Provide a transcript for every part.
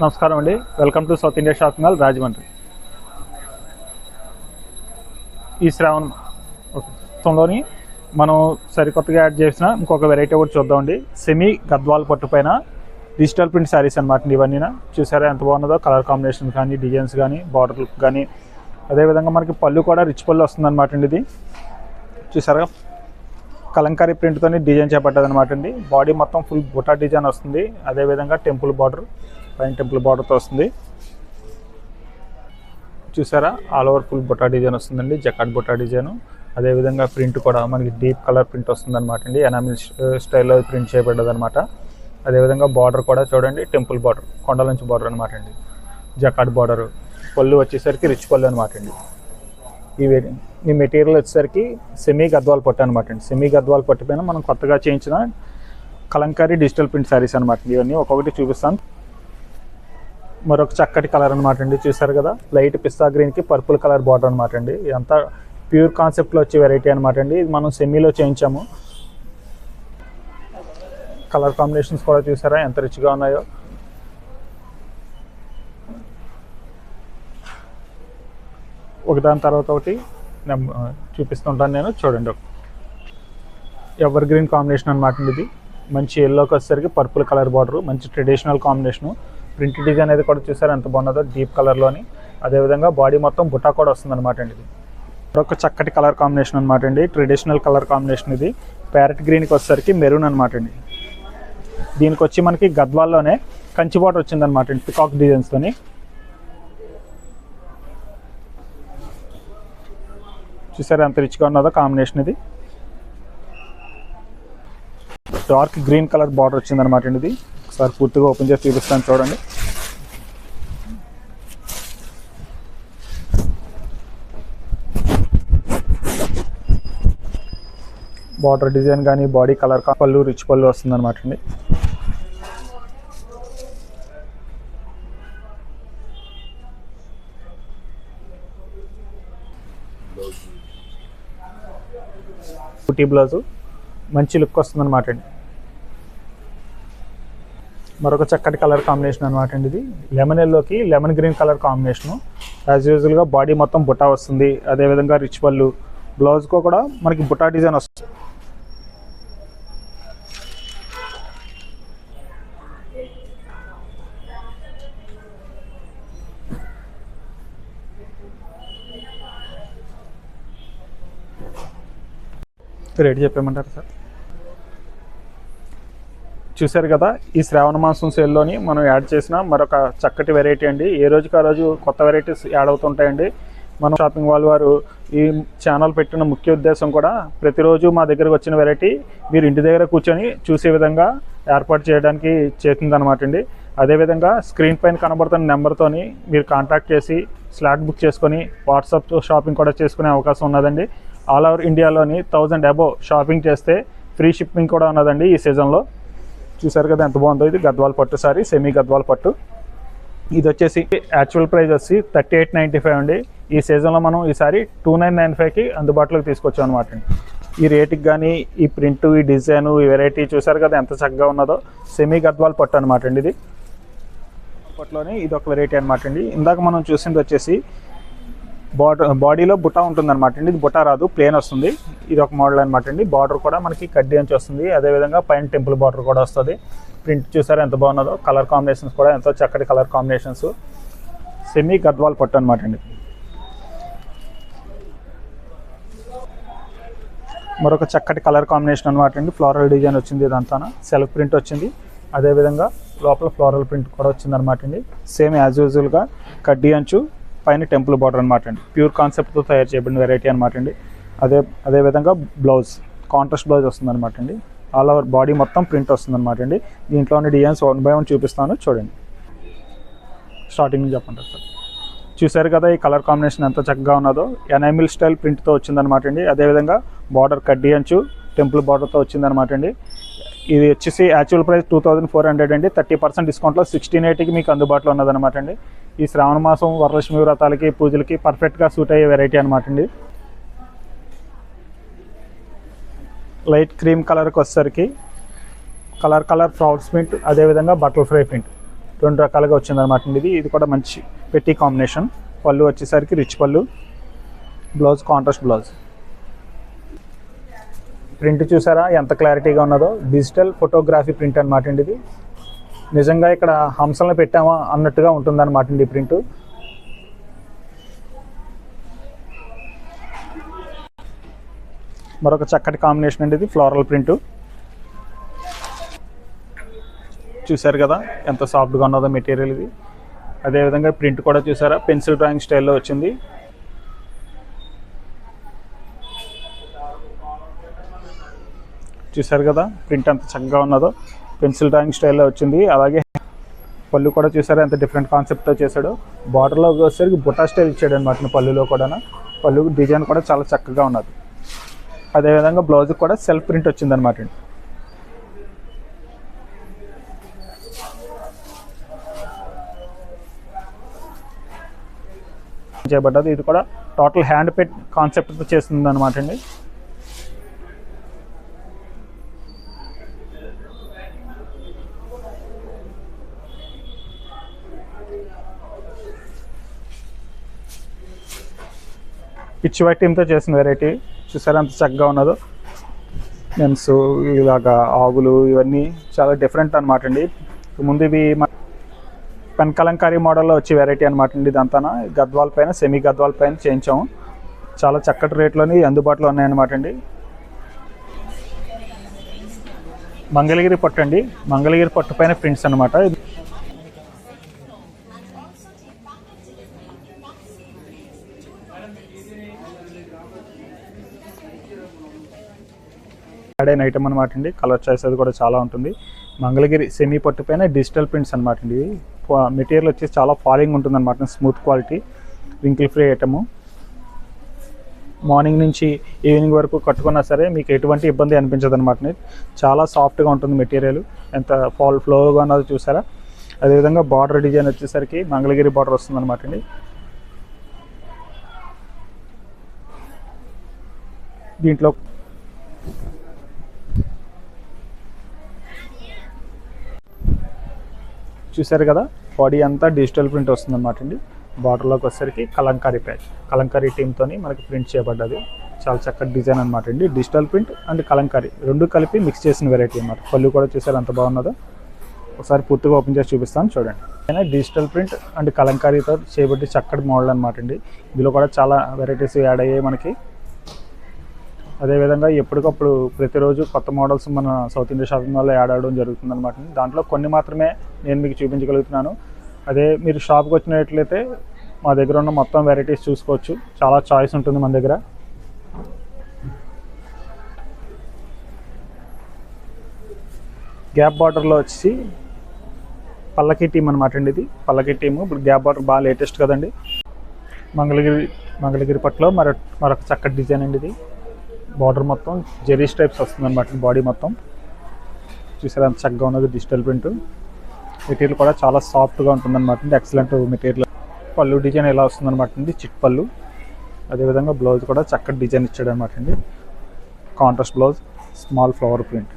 నమస్కారం అండి. Welcome to south India shopping mall Rajahmundry. ఈ శ్రావణ మొత్తంలోని మనం సరికొత్తగా యాడ్ చేసిన ఇంకొక వెరైటీ కూడా చూద్దామండి. సెమీ గద్వాల్ పట్టు పైన డిజిటల్ ప్రింట్ శారీస్ అనమాట. ఇవన్నీ చూసారా ఎంత బాగున్నదో, కలర్ కాంబినేషన్ కానీ, డిజైన్స్ కానీ, బార్డర్ లుక్ కానీ. అదేవిధంగా మనకి పళ్ళు కూడా రిచ్ పళ్ళు వస్తుంది అనమాట అండి. ఇది చూసారా కలంకారీ ప్రింట్తో డిజైన్ చేపట్టదు అనమాట అండి. బాడీ మొత్తం ఫుల్ బుటా డిజైన్ వస్తుంది. అదేవిధంగా టెంపుల్ బార్డర్, పైన టెంపుల్ బార్డర్తో వస్తుంది. చూసారా ఆల్ ఓవర్ ఫుల్ బుటా డిజైన్ వస్తుందండి, జకాట్ బుటా డిజైన్. అదేవిధంగా ప్రింట్ కూడా మనకి డీప్ కలర్ ప్రింట్ వస్తుంది అనమాట అండి. ఎనామిల్ స్టైల్లో ప్రింట్ చేయబడ్డది అనమాట. అదేవిధంగా బార్డర్ కూడా చూడండి, టెంపుల్ బార్డర్, కొండల నుంచి బార్డర్ అనమాట అండి. జకాట్ బార్డర్, పళ్ళు వచ్చేసరికి రిచ్ పళ్ళు అనమాట అండి. ఈ మెటీరియల్ వచ్చేసరికి సెమీ గద్వాల్ పట్టు అనమాట అండి. సెమీ గద్వాల్ పట్టు పైన మనం కొత్తగా చేయించిన కలంకారీ డిజిటల్ ప్రింట్ శారీస్ అనమాట. ఇవన్నీ ఒక్కొక్కటి చూపిస్తాను. మరొక చక్కటి కలర్ అనమాట అండి. చూసారు కదా, లైట్ పిస్తా గ్రీన్కి పర్పుల్ కలర్ బార్డర్ అనమాట అండి. ఇదంతా ప్యూర్ కాన్సెప్ట్లో వచ్చే వెరైటీ అనమాట అండి. ఇది మనం సెమీలో చేయించాము. కలర్ కాంబినేషన్స్ కూడా చూసారా ఎంత రిచ్గా ఉన్నాయో. ఒకదాని తర్వాత ఒకటి చూపిస్తుంటాను నేను, చూడండి. ఎవర్ గ్రీన్ కాంబినేషన్ అనమాట అండి. ఇది మంచి ఎల్లోకి వచ్చేసరికి పర్పుల్ కలర్ బార్డర్, మంచి ట్రెడిషనల్ కాంబినేషను. ప్రింట్ డిజైన్ అనేది కూడా చూసారు ఎంత బాగున్నదో, డీప్ కలర్లోని. అదేవిధంగా బాడీ మొత్తం బుటా కూడా వస్తుంది అనమాట అండి. ఇది మరొక చక్కటి కలర్ కాంబినేషన్ అనమాట అండి, ట్రెడిషనల్ కలర్ కాంబినేషన్. ఇది ప్యారెట్ గ్రీన్కి వచ్చేసరికి మెరూన్ అనమాట అండి. దీనికి వచ్చి మనకి గద్వాల్లోనే కంచి బార్డర్ వచ్చిందనమాట అండి, పికాక్ డిజైన్స్తోని. చూసారు ఎంత రిచ్గా ఉన్నదో కాంబినేషన్. ఇది డార్క్ గ్రీన్ కలర్ బార్డర్ వచ్చిందనమాట అండి. ఇది ఒకసారి పూర్తిగా ఓపెన్ చేసి చూపిస్తాను, చూడండి. బార్డర్ డిజైన్ కానీ, బాడీ కలర్, పళ్ళు రిచ్ పళ్ళు వస్తుంది అనమాట అండి. బూటీ బ్లౌజు మంచి లుక్ వస్తుంది అనమాట అండి. మరొక చక్కటి కలర్ కాంబినేషన్ అనమాట అండి. ఇది లెమన్ ఎల్లోకి lemon green colour combination. As యూజువల్గా బాడీ మొత్తం బుటా వస్తుంది. అదేవిధంగా రిచ్ పళ్ళు, బ్లౌజ్కో కూడా మనకి బుటా డిజైన్ వస్తుంది. రేట్ చెప్పేయమంటారు సార్? చూసారు కదా, ఈ శ్రావణ మాసం సేల్లోని మనం యాడ్ చేసిన మరొక చక్కటి వెరైటీ అండి. ఏ రోజుకి ఆ రోజు కొత్త వెరైటీస్ యాడ్ అవుతుంటాయండి. మన షాపింగ్ మాల్ వారు ఈ ఛానల్ పెట్టిన ముఖ్య ఉద్దేశం కూడా ప్రతిరోజు మా దగ్గరకు వచ్చిన వెరైటీ మీరు ఇంటి దగ్గర కూర్చొని చూసే విధంగా ఏర్పాటు చేయడానికి చేస్తుందన్నమాట అండి. అదేవిధంగా స్క్రీన్ పైన కనబడుతున్న నెంబర్తోని మీరు కాంటాక్ట్ చేసి స్లాట్ బుక్ చేసుకొని వాట్సాప్ షాపింగ్ కూడా చేసుకునే అవకాశం ఉన్నదండి. ఆల్ ఓవర్ ఇండియాలోని 1000 అబోవ్ షాపింగ్ చేస్తే ఫ్రీ షిప్పింగ్ కూడా ఉన్నదండి ఈ సీజన్లో. చూసారు కదా ఎంత బాగుందో. ఇది గద్వాల్ పట్టు సారీ, సెమీ గద్వాల్ పట్టు. ఇది వచ్చేసి యాక్చువల్ ప్రైస్ వచ్చి 3895 అండి. ఈ సీజన్లో మనం ఈసారి 2995కి అందుబాటులోకి తీసుకొచ్చాం అనమాట అండి. ఈ రేటుకి కానీ, ఈ ప్రింట్, ఈ డిజైన్, ఈ వెరైటీ చూసారు కదా ఎంత చక్కగా ఉన్నదో. సెమీ గద్వాల్ పట్టు అనమాట అండి. ఇది పట్టులోనే ఇది ఒక వెరైటీ అనమాట అండి. ఇందాక మనం చూసింది వచ్చేసి బాడీలో బుటా ఉంటుంది అనమాట అండి. ఇది బుటా రాదు, ప్లేన్ వస్తుంది. ఇది ఒక మోడల్ అనమాట అండి. బార్డర్ కూడా మనకి కడ్డీ నుంచి వస్తుంది. అదేవిధంగా పైన టెంపుల్ బార్డర్ కూడా వస్తుంది. ప్రింట్ చూసారా ఎంత బాగున్నదో. కలర్ కాంబినేషన్స్ కూడా ఎంతో చక్కటి కలర్ కాంబినేషన్స్. సెమీ గద్వాల్ పట్టు అనమాట అండి. మరొక చక్కటి కలర్ కాంబినేషన్ అనమాట అండి. ఫ్లోరల్ డిజైన్ వచ్చింది, ఇదంతా సెల్ఫ్ ప్రింట్ వచ్చింది. అదేవిధంగా లోపల ఫ్లోరల్ ప్రింట్ కూడా వచ్చింది అనమాట అండి. సేమ్ యాజ్ యూజువల్గా కడ్డీ అంచు, పైన టెంపుల్ బార్డర్ అనమాట అండి. ప్యూర్ కాన్సెప్ట్తో తయారు చేయబడిన వెరైటీ అనమాట అండి. అదేవిధంగా బ్లౌజ్ కాంట్రాస్ట్ బ్లౌజ్ వస్తుంది అనమాట అండి. ఆల్ ఓవర్ బాడీ మొత్తం ప్రింట్ వస్తుంది అనమాట అండి. దీంట్లోని డిజైన్స్ 1 by 1 చూపిస్తాను, చూడండి. స్టార్టింగ్ నుంచి చెప్పండి సార్. చూసారు కదా ఈ కలర్ కాంబినేషన్ ఎంత చక్కగా ఉన్నదో. ఎనామిల్ స్టైల్ ప్రింట్తో వచ్చిందనమాట అండి. అదేవిధంగా బార్డర్ కడ్డీ అంచు, టెంపుల్ బార్డర్తో వచ్చిందనమాట అండి. ఇది వచ్చేసి యాక్చువల్ ప్రైస్ 2400 అండి. 30% డిస్కౌంట్లో 1680కి మీకు అందుబాటులో ఉన్నదనమాట అండి. ఈ శ్రావణ మాసం వరలక్ష్మి వ్రతాలకి, పూజలకి పర్ఫెక్ట్గా సూట్ అయ్యే వెరైటీ అనమాట అండి. లైట్ క్రీమ్ కలర్కి వచ్చేసరికి కలర్ ఫ్లవర్స్ ప్రింట్, అదేవిధంగా బటర్ఫ్లై ప్రింట్ 2 రకాలుగా వచ్చిందనమాట అండి. ఇది కూడా మంచి పెట్టి కాంబినేషన్. పళ్ళు వచ్చేసరికి రిచ్ పళ్ళు, బ్లౌజ్ కాంట్రాస్ట్ బ్లౌజ్. ప్రింట్ చూసారా ఎంత క్లారిటీగా ఉన్నదో, డిజిటల్ ఫోటోగ్రఫీ ప్రింట్ అనమాట అండి. ఇది నిజంగా ఇక్కడ హంసలను పెట్టామా అన్నట్టుగా ఉంటుందన్నమాట అండి ప్రింట్. మరొక చక్కటి కాంబినేషన్ అండి ఇది, ఫ్లోరల్ ప్రింట్. చూసారు కదా ఎంత సాఫ్ట్గా ఉన్నదో మెటీరియల్ ఇది. అదేవిధంగా ప్రింట్ కూడా చూసారా పెన్సిల్ డ్రాయింగ్ స్టైల్లో వచ్చింది. చూసారు కదా ప్రింట్ ఎంత చక్కగా ఉన్నదో, పెన్సిల్ డ్రాయింగ్ స్టైల్లో వచ్చింది. అలాగే పళ్ళు కూడా చూసారా ఎంత డిఫరెంట్ కాన్సెప్ట్తో చేశాడు. బార్డర్లో వచ్చేసరికి బుటా స్టైల్ ఇచ్చాడు అనమాట పళ్ళులో కూడా. పళ్ళు డిజైన్ కూడా చాలా చక్కగా ఉన్నది. అదేవిధంగా బ్లౌజ్ కూడా సెల్ఫ్ ప్రింట్ వచ్చిందనమాట అండి. చేయబడ్డది. ఇది కూడా టోటల్ హ్యాండ్ పెట్ కాన్సెప్ట్తో చేస్తుంది అనమాట అండి. పిచ్ వైట్ టీమ్తో చేసిన వెరైటీ చూసారా అంత చక్కగా ఉన్నదో. మెన్స్ ఇలాగా ఆవులు ఇవన్నీ చాలా డిఫరెంట్ అనమాట అండి. ముందు ఇవి పెన్ కలంకారీ మోడల్లో వచ్చే వెరైటీ అనమాట అండి. ఇదంతా గద్వాల పైన సెమీ గద్వాల పైన చేయించాము. చాలా చక్కటి రేట్లోని అందుబాటులో ఉన్నాయన్నమాట అండి. మంగళగిరి పట్టు అండి, మంగళగిరి పట్టు పైన ప్రింట్స్ అనమాట. యాడ్ ఐటమ్ అనమాట అండి. కలర్ చాయిస్ అది కూడా చాలా ఉంటుంది. మంగళగిరి సెమీ పట్టు పైన డిజిటల్ ప్రింట్స్ అనమాట అండి. మెటీరియల్ వచ్చేసి చాలా ఫాలింగ్ ఉంటుంది అనమాట, smooth quality, wrinkle free item. Morning నుంచి ఈవినింగ్ వరకు కట్టుకున్నా సరే మీకు ఎటువంటి ఇబ్బంది అనిపించదు అనమాట. చాలా సాఫ్ట్గా ఉంటుంది మెటీరియల్, ఎంత ఫ్లోగా ఉన్నదో చూసారా. అదేవిధంగా బార్డర్ డిజైన్ వచ్చేసరికి మంగళగిరి బార్డర్ వస్తుంది అనమాట అండి. దీంట్లో చూసారు కదా బాడీ అంతా డిజిటల్ ప్రింట్ వస్తుంది అనమాట అండి. బార్డర్లోకి వచ్చేసరికి కలంకారీ ప్యాచ్, కలంకారీ టీమ్తో మనకి ప్రింట్ చేయబడ్డది. చాలా చక్కటి డిజైన్ అనమాట అండి. డిజిటల్ ప్రింట్ అండ్ కలంకారీ రెండు కలిపి మిక్స్ చేసిన వెరైటీ అనమాట. పళ్ళు కూడా చూసారు ఎంత బాగున్నదో. ఒకసారి పూర్తిగా ఓపెన్ చేసి చూపిస్తాను చూడండి. డిజిటల్ ప్రింట్ అండ్ కలంకారీతో చేయబట్టి చక్కటి మోడల్ అనమాట అండి. ఇందులో కూడా చాలా వెరైటీస్ యాడ్ అయ్యాయి మనకి. అదేవిధంగా ఎప్పటికప్పుడు ప్రతిరోజు కొత్త మోడల్స్ మన సౌత్ ఇండియా షాపింగ్ మాల్లో యాడ్ అవ్వడం జరుగుతుంది అనమాట. దాంట్లో కొన్ని మాత్రమే నేను మీకు చూపించగలుగుతున్నాను. అదే మీరు షాప్కి వచ్చినట్లయితే మా దగ్గర ఉన్న మొత్తం వెరైటీస్ చూసుకోవచ్చు. చాలా చాయిస్ ఉంటుంది మన దగ్గర. గ్యాప్ బార్డర్లో వచ్చి పల్లకి టీమ్ అనమాట అండి. ఇది పల్లకి టీము. ఇప్పుడు గ్యాప్ బార్డర్ బాగా లేటెస్ట్ కదండి. మంగళగిరి పట్టులో మరొక చక్కటి డిజైన్ అండి. ఇది బార్డర్ మొత్తం జెరీ స్ట్రైప్స్ వస్తుంది అనమాట. బాడీ మొత్తం చూసారా అంత చక్కగా ఉన్నది. డిజిటల్ ప్రింట్ మెటీరియల్ కూడా చాలా సాఫ్ట్గా ఉంటుంది అనమాట. Excellent material. పళ్ళు డిజైన్ ఎలా వస్తుంది అనమాట అండి, చిట్ పళ్ళు. అదేవిధంగా బ్లౌజ్ కూడా చక్కటి డిజైన్ ఇచ్చాడు అనమాట అండి. Contrast blouse, small flower print,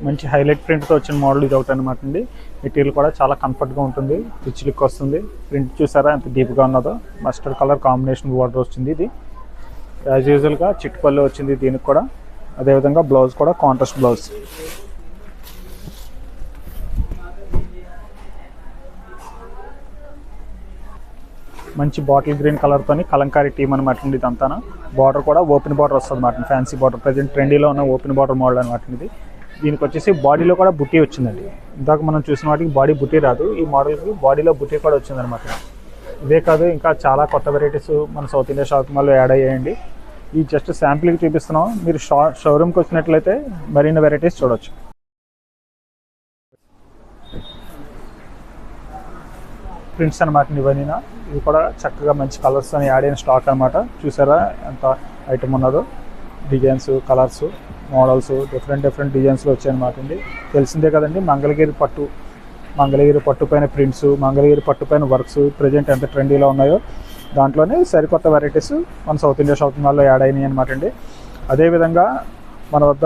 మంచి హైలైట్ ప్రింట్తో వచ్చిన మోడల్ ఇది ఒకటి అనమాట అండి. మెటీరియల్ కూడా చాలా కంఫర్ట్గా ఉంటుంది, రిచ్ లుక్ వస్తుంది. ప్రింట్ చూసారా ఎంత డీప్గా ఉన్నదో. మస్టర్డ్ కలర్ కాంబినేషన్ బార్డర్ వచ్చింది. ఇది యాజ్ యూజువల్గా చిట్ పళ్ళు వచ్చింది దీనికి కూడా. అదేవిధంగా బ్లౌజ్ కూడా కాంట్రాస్ట్ బ్లౌజ్. మంచి బాటిల్ గ్రీన్ కలర్తో కలంకారీ టీమ్ అనమాట అండి. ఇదంతా బార్డర్ కూడా ఓపెన్ బార్డర్ వస్తుంది అనమాట. ఫ్యాన్సీ బార్డర్, ప్రజెంట్ ట్రెండీలో ఉన్న ఓపెన్ బార్డర్ మోడల్ అనమాట ఇది. దీనికి వచ్చేసి బాడీలో కూడా బుట్టి వచ్చిందండి. ఇందాక మనం చూసిన వాటికి బాడీ బుట్టి రాదు, ఈ మోడల్కి బాడీలో బుట్టి కూడా వచ్చిందనమాట. ఇవే కాదు ఇంకా చాలా కొత్త వెరైటీస్ మన సౌత్ ఇండియా షాపింగ్ మాల్లో యాడ్ అయ్యాయండి. ఈ జస్ట్ శాంపుల్కి చూపిస్తున్నాం. మీరు షోరూమ్కి వచ్చినట్లయితే మరిన్ని వెరైటీస్ చూడవచ్చు. ప్రింట్స్ అనమాట ఇవన్నీ. ఇవి కూడా చక్కగా మంచి కలర్స్ అని యాడ్ అయిన స్టాక్ అనమాట. చూసారా ఎంత ఐటమ్ ఉన్నదో. డిజైన్స్, కలర్స్, మోడల్స్ డిఫరెంట్ డిజైన్స్లో వచ్చాయన్నమాట అండి. తెలిసిందే కదండి మంగళగిరి పట్టు పైన ప్రింట్స్, మంగళగిరి పట్టు పైన వర్క్స్ ప్రజెంట్ ఎంత ట్రెండీలో ఉన్నాయో దాంట్లోనే సరికొత్త వెరైటీస్ మన సౌత్ ఇండియా షాపింగ్ మాల్లో యాడ్ అయినాయి అనమాట అండి. అదేవిధంగా మన వద్ద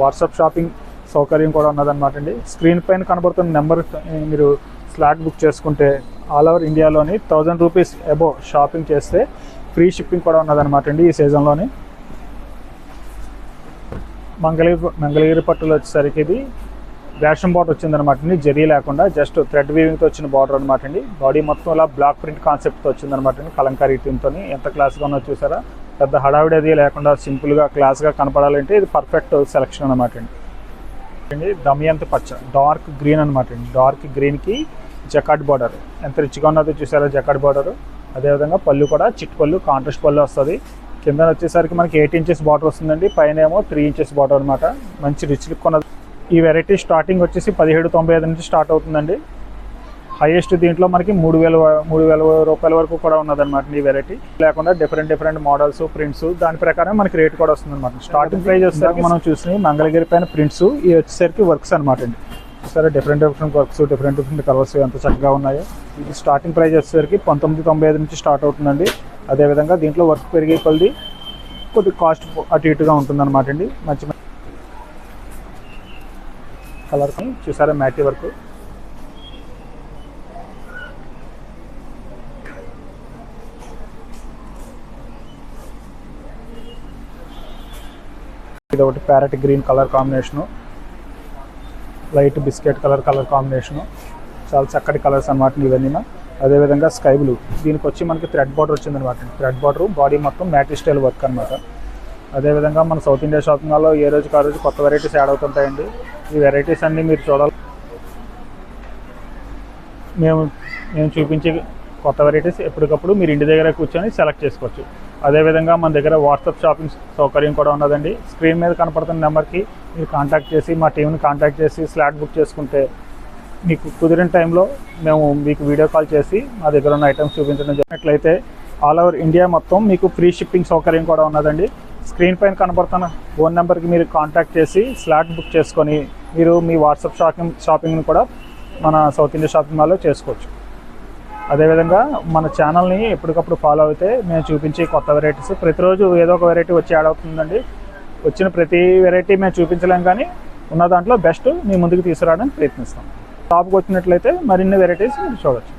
వాట్సాప్ షాపింగ్ సౌకర్యం కూడా ఉన్నదన్నమాట అండి. స్క్రీన్ పైన కనబడుతున్న నెంబర్ మీరు స్లాట్ బుక్ చేసుకుంటే ఆల్ ఓవర్ ఇండియాలోని 1000 రూపీస్ అబోవ్ షాపింగ్ చేస్తే ఫ్రీ షిప్పింగ్ కూడా ఉన్నదన్నమాట అండి ఈ సీజన్లోని. మంగళగిరి పట్టులో వచ్చేసరికి ఇది రేషన్ బార్డర్ వచ్చిందనమాట అండి, జరీ లేకుండా జస్ట్ థ్రెడ్ వీవింగ్తో వచ్చిన బార్డర్ అనమాట అండి. బాడీ మొత్తం ఇలా బ్లాక్ ప్రింట్ కాన్సెప్ట్తో వచ్చిందనమాట అండి, కలంకారీ థీమ్తో. ఎంత క్లాస్గా ఉన్నో చూసారా, పెద్ద హడావిడి అది లేకుండా సింపుల్గా క్లాస్గా కనపడాలంటే ఇది పర్ఫెక్ట్ సెలెక్షన్ అనమాట అండి. దమయంతి పచ్చ డార్క్ గ్రీన్ అనమాట అండి, డార్క్ గ్రీన్కి జకాట్ బార్డర్ ఎంత రిచ్గా ఉన్నదో చూసారా జకాట్ బార్డర్. అదేవిధంగా పళ్ళు కూడా చిట్ పళ్ళు, కాంట్రాస్ట్ పళ్ళు వస్తుంది. కింద వచ్చేసరికి మనకి 8 ఇంచెస్ బార్డర్ వస్తుందండి, పైన ఏమో 3 ఇంచెస్ బార్డర్ అనమాట. మంచి రిచ్ లుక్ ఉన్నది. ఈ వెరైటీ స్టార్టింగ్ వచ్చేసి 1795 నుంచి స్టార్ట్ అవుతుందండి. హైయెస్ట్ దీంట్లో మనకి 3000 రూపాయల వరకు కూడా ఉన్నదన్నమాట ఈ వెరైటీ. లేకుండా డిఫరెంట్ మోడల్స్, ప్రింట్స్ దాని ప్రకారం మనకి రేట్ కూడా వస్తుంది అనమాట. స్టార్టింగ్ ప్రైస్ వచ్చేసరికి మనం చూసిన మంగళగిరి పైన ప్రింట్స్ ఇవి వచ్చేసరికి వర్క్స్ అనమాట అండి. సరే డిఫరెంట్ వర్క్స్, డిఫరెంట్ కలర్స్ ఎంత చక్కగా ఉన్నాయో. ఇది స్టార్టింగ్ ప్రైస్ వచ్చేసరికి 1995 నుంచి స్టార్ట్ అవుతుందండి. అదేవిధంగా దీంట్లో వర్క్ పెరిగే కొద్ది కాస్ట్ అటు ఇటుగా ఉంటుందన్నమాట అండి. మంచి కలర్ చూసారా మ్యాటీ వర్క్. ఇది ఒకటి parrot green colour combination, light biscuit colour combination, చాలా చక్కటి కలర్స్ అనమాట ఇవన్నీ. అదేవిధంగా స్కై బ్లూ, దీనికి వచ్చి మనకి థ్రెడ్ బార్డర్ వచ్చిందనమాట. థ్రెడ్ బార్డర్ బాడీ మొత్తం మ్యాటీ స్టైల్ వర్క్ అనమాట. అదేవిధంగా మన సౌత్ ఇండియా షాపింగ్ మాల్లో ఏ రోజుకి ఆ రోజు కొత్త వెరైటీస్ యాడ్ అవుతుంటాయండి. ఈ వెరైటీస్ అన్నీ మీరు చూడాలి. మేము చూపించే కొత్త వెరైటీస్ ఎప్పటికప్పుడు మీరు ఇంటి దగ్గర కూర్చొని సెలెక్ట్ చేసుకోవచ్చు. అదేవిధంగా మన దగ్గర వాట్సాప్ షాపింగ్ సౌకర్యం కూడా ఉన్నదండి. స్క్రీన్ మీద కనపడుతున్న నెంబర్కి మీరు కాంటాక్ట్ చేసి మా టీంని కాంటాక్ట్ చేసి స్లాట్ బుక్ చేసుకుంటే మీకు కుదిరిన టైంలో మేము మీకు వీడియో కాల్ చేసి మా దగ్గర ఉన్న ఐటమ్స్ చూపించడం జరిగినట్లయితే ఆల్ ఓవర్ ఇండియా మొత్తం మీకు ఫ్రీ షిప్పింగ్ సౌకర్యం కూడా ఉన్నదండి. స్క్రీన్ పైన కనపడుతున్న ఫోన్ నెంబర్కి మీరు కాంటాక్ట్ చేసి స్లాట్ బుక్ చేసుకొని మీరు మీ వాట్సాప్ షాపింగ్ని కూడా మన సౌత్ ఇండియా షాపింగ్ మాల్లో చేసుకోవచ్చు. అదేవిధంగా మన ఛానల్ని ఎప్పటికప్పుడు ఫాలో అయితే మేము చూపించే కొత్త వెరైటీస్ ప్రతిరోజు ఏదో ఒక వెరైటీ వచ్చి యాడ్ అవుతుందండి. వచ్చిన ప్రతి వెరైటీ మేము చూపించలేం, కానీ ఉన్న దాంట్లో బెస్ట్ మీ ముందుకు తీసుకురావడానికి ప్రయత్నిస్తాం. టాప్కి వచ్చినట్లయితే మరిన్ని వెరైటీస్ మీరు చూడవచ్చు.